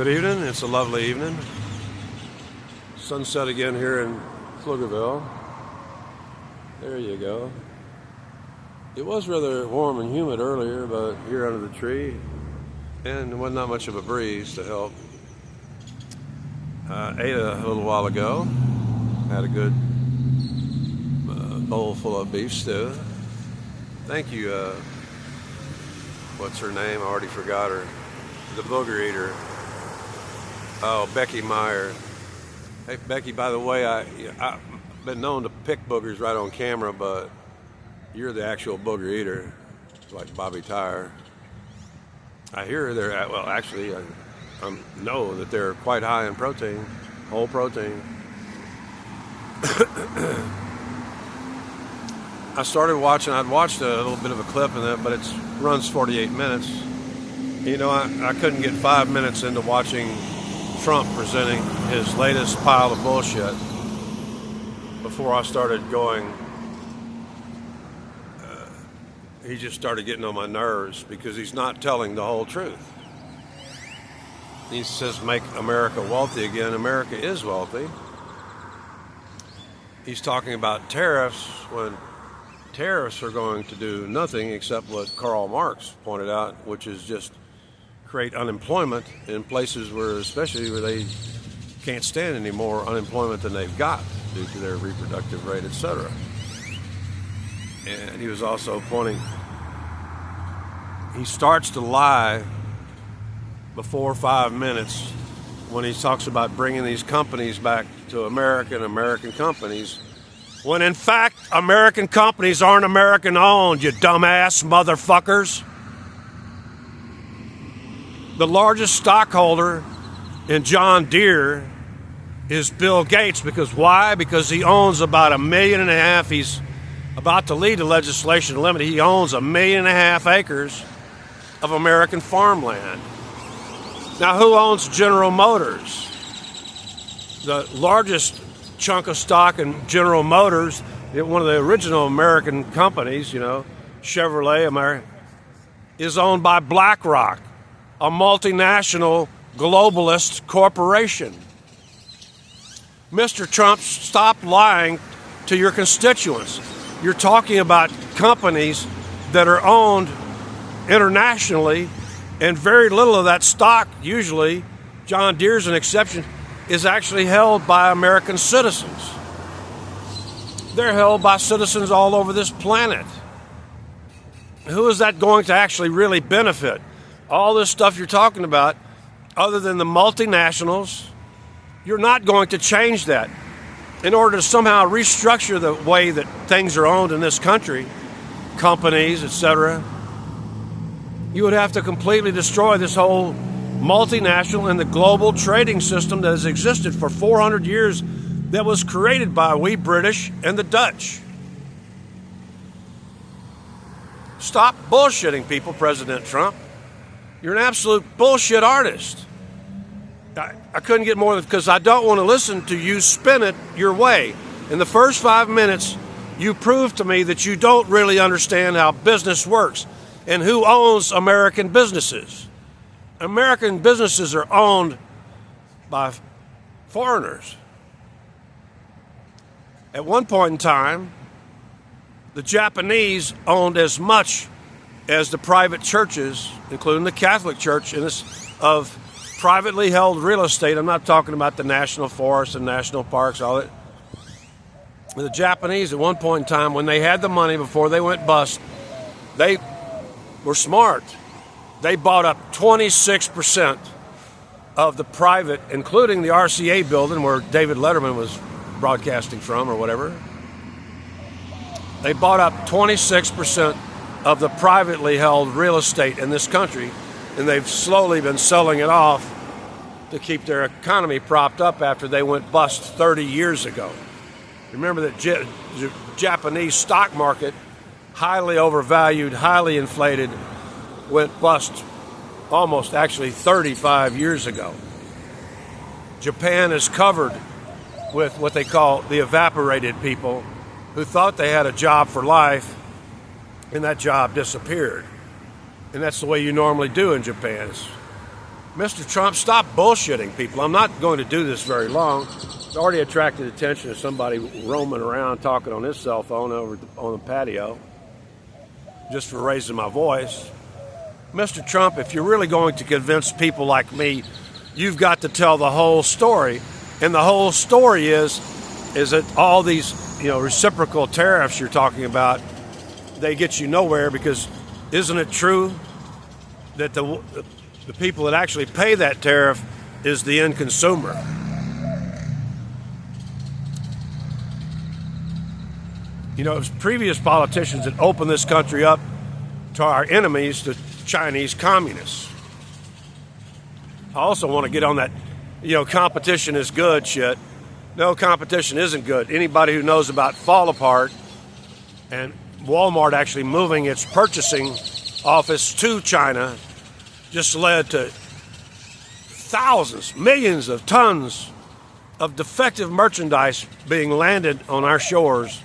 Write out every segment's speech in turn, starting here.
Good evening. It's a lovely evening. Sunset again here in Pflugerville. There you go. It was rather warm and humid earlier, but here under the tree, and there wasn't not much of a breeze to help. Ate a little while ago. Had a good bowl full of beef stew. Thank you. What's her name? I already forgot her. The booger eater. Oh, Becky Meyer. Hey, Becky, by the way, I've been known to pick boogers right on camera, but you're the actual booger eater, like Bobby Tyre. I hear they're, well, actually, I know that they're quite high in protein, whole protein. I started watching, I'd watched a little bit of a clip in that, but it runs 48 minutes. You know, I couldn't get 5 minutes into watching Trump presenting his latest pile of bullshit before I started going, he just started getting on my nerves because he's not telling the whole truth. He says, make America wealthy again. America is wealthy. He's talking about tariffs when tariffs are going to do nothing except what Karl Marx pointed out, which is just create unemployment in places where, especially where they can't stand any more unemployment than they've got due to their reproductive rate, etc. And he was also pointing, he starts to lie before 5 minutes when he talks about bringing these companies back to American companies, when in fact American companies aren't American owned, you dumbass motherfuckers. The largest stockholder in John Deere is Bill Gates. Because why? Because he owns about 1.5 million. He's about to lead the legislation to limit. He owns 1.5 million acres of American farmland. Now, who owns General Motors? The largest chunk of stock in General Motors, one of the original American companies, you know, Chevrolet, is owned by BlackRock, a multinational globalist corporation. Mr. Trump, stop lying to your constituents. You're talking about companies that are owned internationally, and very little of that stock, usually, John Deere's an exception, is actually held by American citizens. They're held by citizens all over this planet. Who is that going to actually really benefit? All this stuff you're talking about, other than the multinationals, you're not going to change that. In order to somehow restructure the way that things are owned in this country, companies, etc., you would have to completely destroy this whole multinational and the global trading system that has existed for 400 years, that was created by we British and the Dutch. Stop bullshitting people, President Trump. You're an absolute bullshit artist. I couldn't get more than, because I don't want to listen to you spin it your way. In the first 5 minutes, you proved to me that you don't really understand how business works and who owns American businesses. American businesses are owned by foreigners. At one point in time, the Japanese owned as much as the private churches, including the Catholic Church, of privately held real estate. I'm not talking about the national forests and national parks, all that. The Japanese, at one point in time, when they had the money before they went bust, they were smart. They bought up 26% of the private, including the RCA building where David Letterman was broadcasting from or whatever. They bought up 26% of the privately held real estate in this country, and they've slowly been selling it off to keep their economy propped up after they went bust 30 years ago. Remember that the Japanese stock market, highly overvalued, highly inflated, went bust almost actually 35 years ago. Japan is covered with what they call the evaporated people, who thought they had a job for life, and that job disappeared. And that's the way you normally do in Japan. Mr. Trump, stop bullshitting people. I'm not going to do this very long. It's already attracted attention of somebody roaming around talking on his cell phone over on the patio just for raising my voice. Mr. Trump, if you're really going to convince people like me, you've got to tell the whole story. And the whole story is that all these, reciprocal tariffs you're talking about, they get you nowhere, because isn't it true that the people that actually pay that tariff is the end consumer? It was previous politicians that opened this country up to our enemies, the Chinese communists. I also want to get on that, competition is good shit. No, competition isn't good. Anybody who knows about fall apart and Walmart actually moving its purchasing office to China just led to thousands, millions of tons of defective merchandise being landed on our shores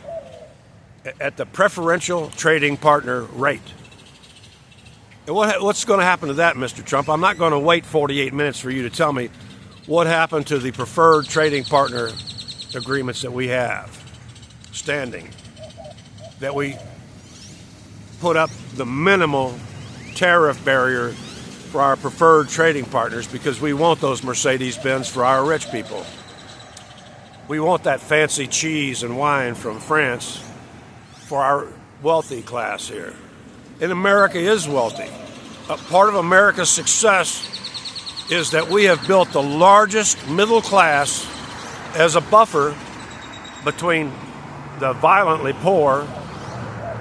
at the preferential trading partner rate. And what's going to happen to that, Mr. Trump? I'm not going to wait 48 minutes for you to tell me what happened to the preferred trading partner agreements that we have standing, that we put up the minimal tariff barrier for our preferred trading partners because we want those Mercedes-Benz for our rich people. We want that fancy cheese and wine from France for our wealthy class here. And America is wealthy. A part of America's success is that we have built the largest middle class as a buffer between the violently poor,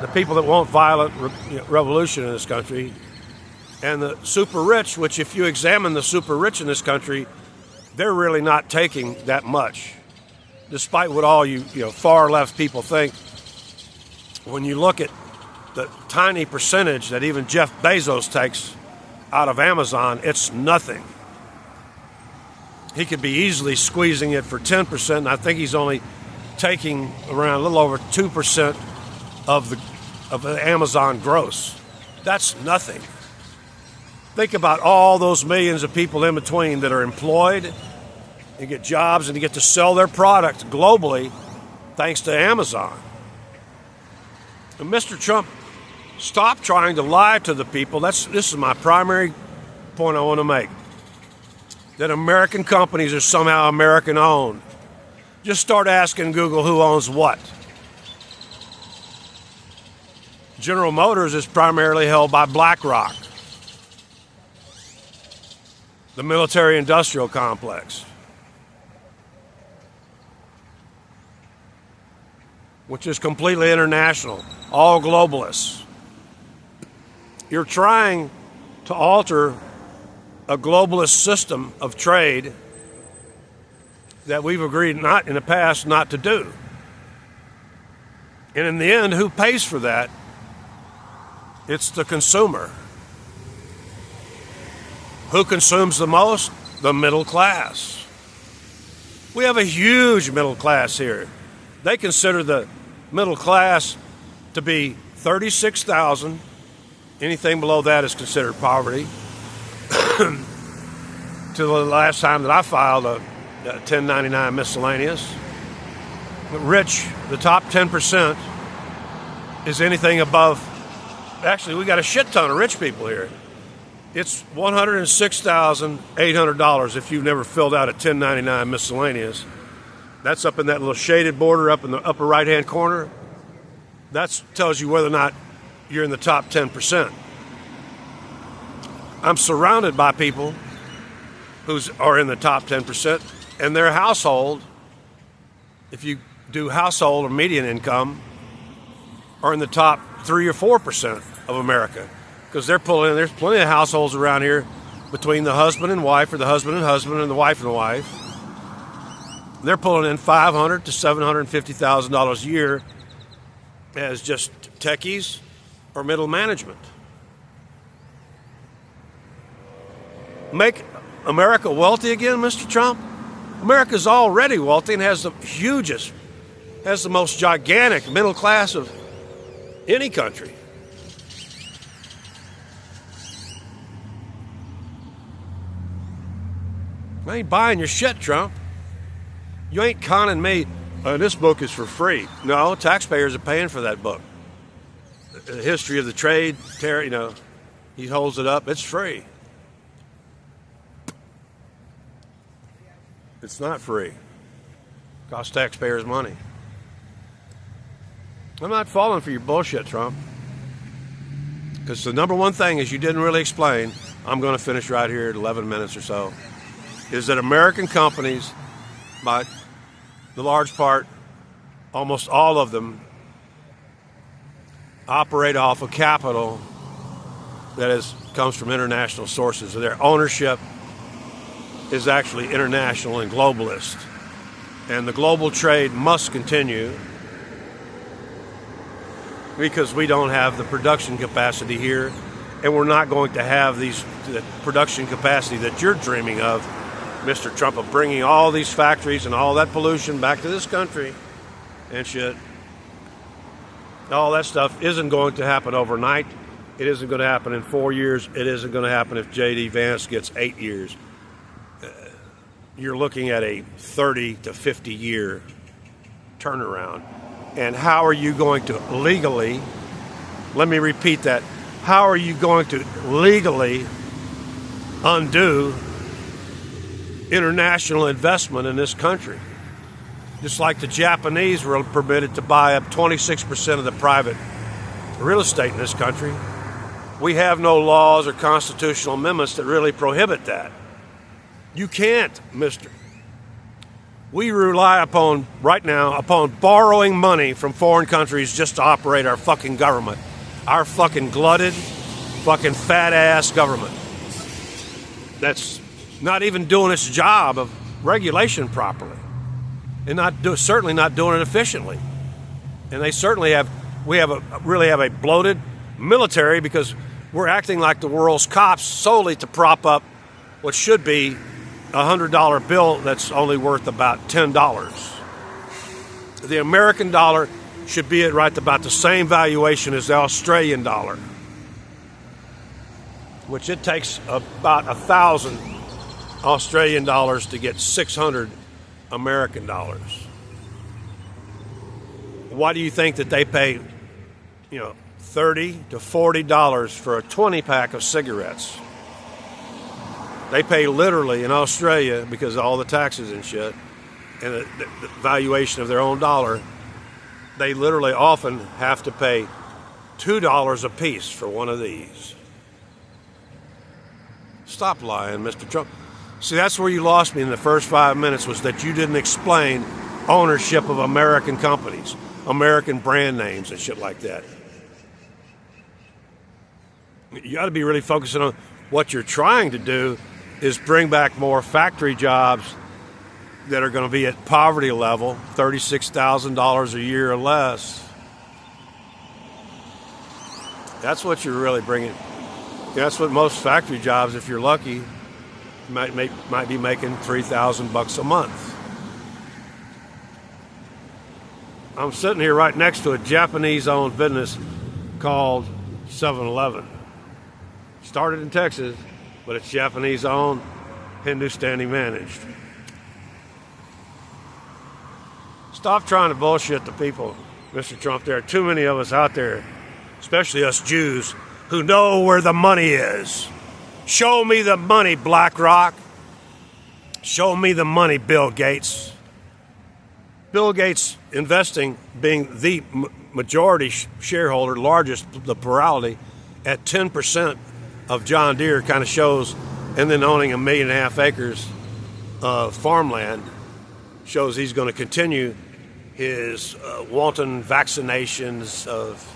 the people that want violent revolution in this country, and the super rich, which if you examine the super rich in this country, they're really not taking that much. Despite what all you far left people think, when you look at the tiny percentage that even Jeff Bezos takes out of Amazon, it's nothing. He could be easily squeezing it for 10%, and I think he's only taking around a little over 2% of the Amazon gross. That's nothing. Think about all those millions of people in between that are employed and get jobs and get to sell their product globally thanks to Amazon. And Mr. Trump, stop trying to lie to the people. This is my primary point I want to make. That American companies are somehow American owned. Just start asking Google who owns what. General Motors is primarily held by BlackRock, the military-industrial complex, which is completely international, all globalists. You're trying to alter a globalist system of trade that we've agreed not in the past not to do. And in the end, who pays for that? It's the consumer. Who consumes the most? The middle class. We have a huge middle class here. They consider the middle class to be $36,000. Anything below that is considered poverty. To the last time that I filed a 1099 miscellaneous. But rich, the top 10% is anything above. Actually, we got a shit ton of rich people here. It's $106,800 if you've never filled out a 1099 miscellaneous. That's up in that little shaded border up in the upper right-hand corner. That tells you whether or not you're in the top 10%. I'm surrounded by people who are in the top 10%, and their household, if you do household or median income, are in the top 3 or 4% of America. Because there's plenty of households around here between the husband and wife, or the husband and husband, and the wife and wife. They're pulling in $500,000 to $750,000 a year as just techies or middle management. Make America wealthy again, Mr. Trump? America's already wealthy and has the most gigantic middle class of any country. I ain't buying your shit, Trump. You ain't conning me. This book is for free. No, taxpayers are paying for that book. The history of the trade, he holds it up. It's free. It's not free. It costs taxpayers money. I'm not falling for your bullshit, Trump. Because the number one thing is you didn't really explain, I'm going to finish right here at 11 minutes or so, is that American companies, by the large part, almost all of them, operate off of capital that comes from international sources. Their ownership is actually international and globalist. And the global trade must continue because we don't have the production capacity here, and we're not going to have the production capacity that you're dreaming of, Mr. Trump, of bringing all these factories and all that pollution back to this country and shit. All that stuff isn't going to happen overnight. It isn't going to happen in 4 years. It isn't going to happen if J.D. Vance gets 8 years. You're looking at a 30 to 50 year turnaround. And how are you going to legally, let me repeat that, how are you going to legally undo international investment in this country? Just like the Japanese were permitted to buy up 26% of the private real estate in this country. We have no laws or constitutional amendments that really prohibit that. You can't, mister. We rely right now upon borrowing money from foreign countries just to operate our fucking government. Our fucking glutted, fucking fat-ass government. That's not even doing its job of regulation properly. And certainly not doing it efficiently. And they certainly really have a bloated military because we're acting like the world's cops solely to prop up what should be a $100 bill that's only worth about $10. The American dollar should be at right about the same valuation as the Australian dollar, which it takes about 1,000 Australian dollars to get 600 American dollars. Why do you think that they pay, $30 to $40 for a 20-pack of cigarettes? They pay literally in Australia, because of all the taxes and shit, and the valuation of their own dollar, they literally often have to pay $2 a piece for one of these. Stop lying, Mr. Trump. See, that's where you lost me in the first 5 minutes, was that you didn't explain ownership of American companies, American brand names and shit like that. You got to be really focusing on what you're trying to do is bring back more factory jobs that are going to be at poverty level, $36,000 a year or less. That's what you're really bringing. That's what most factory jobs, if you're lucky, might be making $3,000 a month. I'm sitting here right next to a Japanese-owned business called 7-Eleven. Started in Texas, but it's Japanese-owned, Hindustani managed. Stop trying to bullshit the people, Mr. Trump. There are too many of us out there, especially us Jews, who know where the money is. Show me the money, BlackRock. Show me the money, Bill Gates. Bill Gates investing, being the majority shareholder, largest, the plurality, at 10% of John Deere kind of shows, and then owning 1.5 million acres of farmland shows he's going to continue his wanton vaccinations of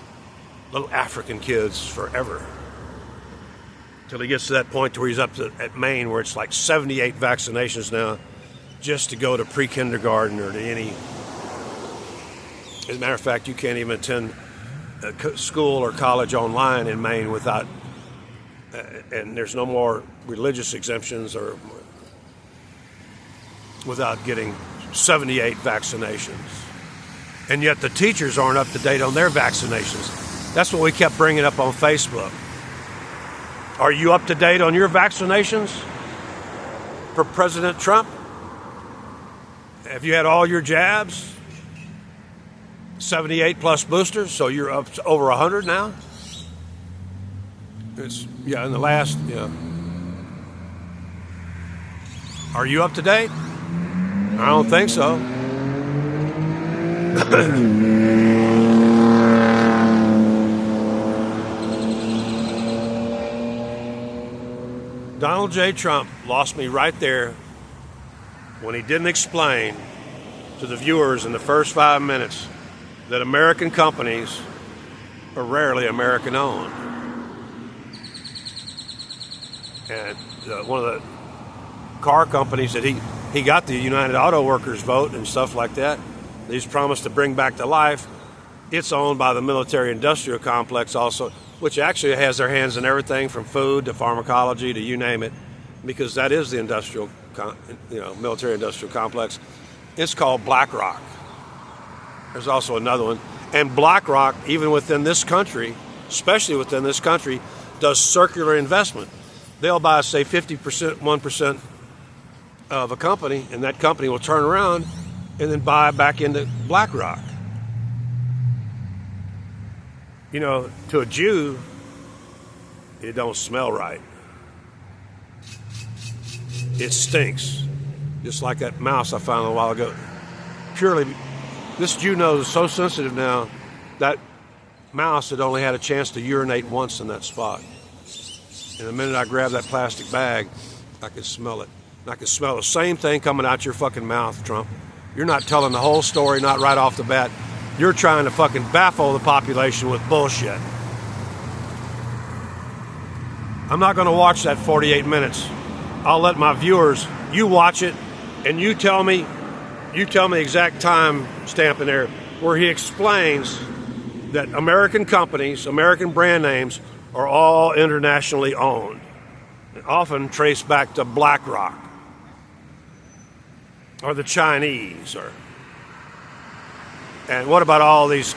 little African kids forever. Till he gets to that point where he's up at Maine, where it's like 78 vaccinations now just to go to pre-kindergarten or to any. As a matter of fact, you can't even attend school or college online in Maine without, and there's no more religious exemptions or without getting 78 vaccinations. And yet the teachers aren't up to date on their vaccinations. That's what we kept bringing up on Facebook. Are you up to date on your vaccinations? President Trump? Have you had all your jabs? 78 plus boosters, so you're up to over 100 now? Yeah, in the last, yeah. Are you up to date? I don't think so. Donald J. Trump lost me right there when he didn't explain to the viewers in the first 5 minutes that American companies are rarely American owned. And one of the car companies that he got the United Auto Workers vote and stuff like that, he's promised to bring back to life, it's owned by the military-industrial complex also, which actually has their hands in everything from food to pharmacology to you name it, because that is the military-industrial complex. It's called BlackRock. There's also another one. And BlackRock, even within this country, especially within this country, does circular investment. They'll buy, say, 50%, 1% of a company, and that company will turn around and then buy back into BlackRock. You know, to a Jew, it don't smell right. It stinks. Just like that mouse I found a while ago. Purely, this Jew nose is so sensitive now, that mouse had only had a chance to urinate once in that spot. And the minute I grabbed that plastic bag, I could smell it. And I could smell the same thing coming out your fucking mouth, Trump. You're not telling the whole story, not right off the bat. You're trying to fucking baffle the population with bullshit. I'm not going to watch that 48 minutes. I'll let my viewers, you watch it, and you tell me exact time stamp in there where he explains that American companies, American brand names, are all internationally owned, and often traced back to BlackRock or the Chinese. And what about all these,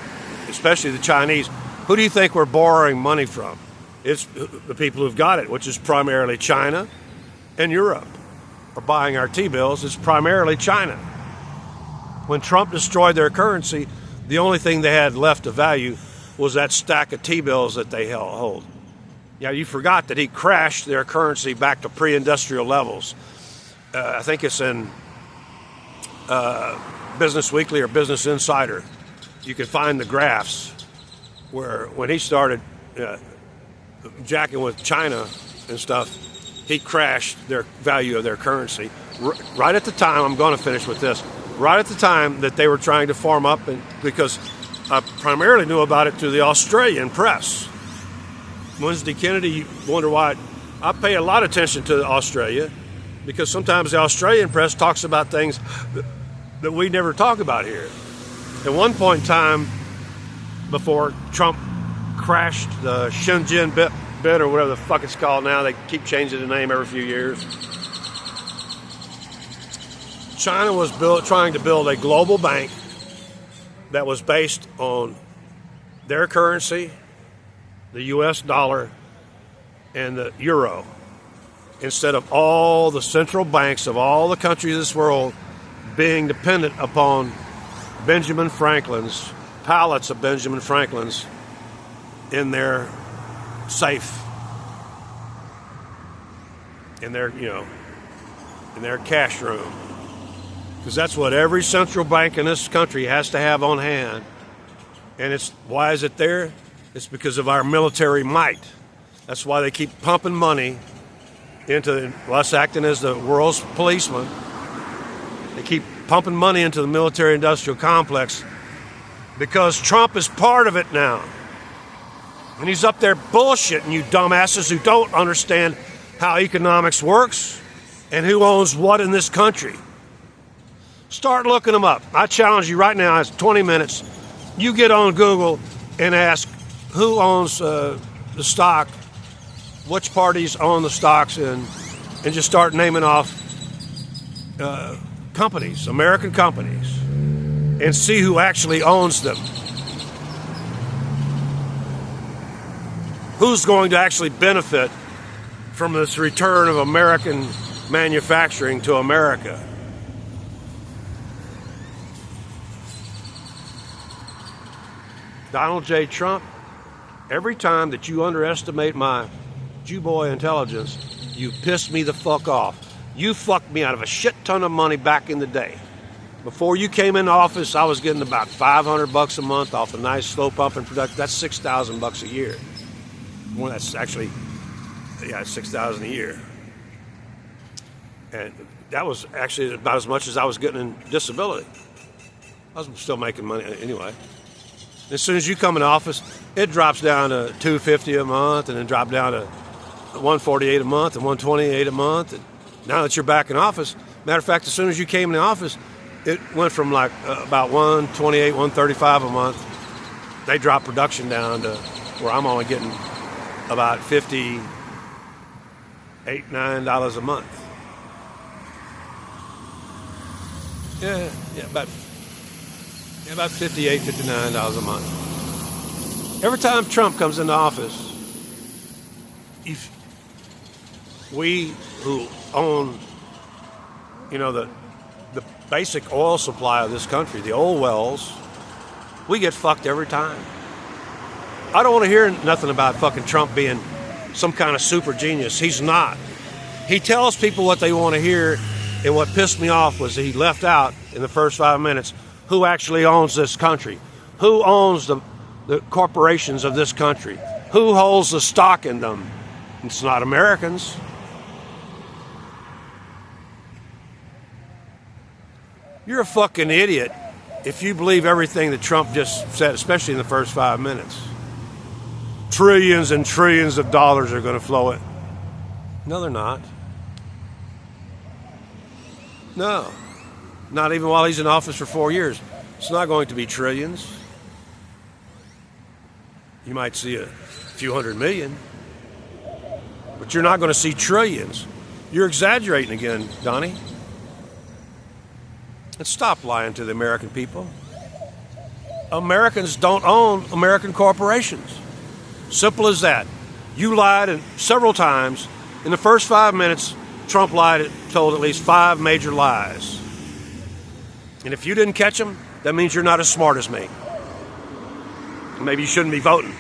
especially the Chinese? Who do you think we're borrowing money from? It's the people who've got it, which is primarily China and Europe. Are buying our T-bills. It's primarily China. When Trump destroyed their currency, the only thing they had left of value was that stack of T-bills that they hold. Yeah, you forgot that he crashed their currency back to pre-industrial levels. I think it's in Business Weekly or Business Insider. You can find the graphs where when he started jacking with China and stuff, he crashed their value of their currency. Right at the time, I'm going to finish with this, right at the time that they were trying to form up, and because I primarily knew about it through the Australian press. Wednesday Kennedy, you wonder why. I pay a lot of attention to Australia because sometimes the Australian press talks about things that we never talk about here. At one point in time, before Trump crashed the Shenzhen bit or whatever the fuck it's called now, they keep changing the name every few years. China was trying to build a global bank that was based on their currency, the US dollar, and the euro, instead of all the central banks of all the countries of this world being dependent upon Benjamin Franklin's, pallets of Benjamin Franklin's in their safe, in their, in their cash room. Because that's what every central bank in this country has to have on hand. And why is it there? It's because of our military might. That's why they keep pumping money into us acting as the world's policeman. They keep pumping money into the military-industrial complex because Trump is part of it now. And he's up there bullshitting you dumbasses who don't understand how economics works and who owns what in this country. Start looking them up. I challenge you right now, it's 20 minutes. You get on Google and ask who owns the stock, which parties own the stocks, and just start naming off companies, American companies, and see who actually owns them. Who's going to actually benefit from this return of American manufacturing to America. Donald J. Trump, every time that you underestimate my Jew-boy intelligence, you piss me the fuck off. You fucked me out of a shit ton of money back in the day. Before you came in office, I was getting about $500 a month off a nice slow pumping production. That's $6,000 a year. Well, that's actually, yeah, $6,000 a year. And that was actually about as much as I was getting in disability. I was still making money anyway. As soon as you come in office, it drops down to $250 a month, and then drop down to $148 a month and $128 a month. And now that you're back in office, matter of fact, as soon as you came in office, it went from like about $128, $135 a month. They dropped production down to where I'm only getting about $58, $9 a month. Yeah, about $58, $59 a month. Every time Trump comes into office, we who own, the basic oil supply of this country, the oil wells, we get fucked every time. I don't want to hear nothing about fucking Trump being some kind of super genius. He's not. He tells people what they want to hear, and what pissed me off was he left out in the first 5 minutes who actually owns this country, who owns the corporations of this country, who holds the stock in them. It's not Americans. You're a fucking idiot if you believe everything that Trump just said, especially in the first 5 minutes. Trillions and trillions of dollars are going to flow in. No, they're not. No. Not even while he's in office for 4 years. It's not going to be trillions. You might see a few hundred million, but you're not going to see trillions. You're exaggerating again, Donnie. And stop lying to the American people. Americans don't own American corporations. Simple as that. You lied several times. In the first 5 minutes, Trump told at least 5 major lies. And if you didn't catch them, that means you're not as smart as me. Maybe you shouldn't be voting.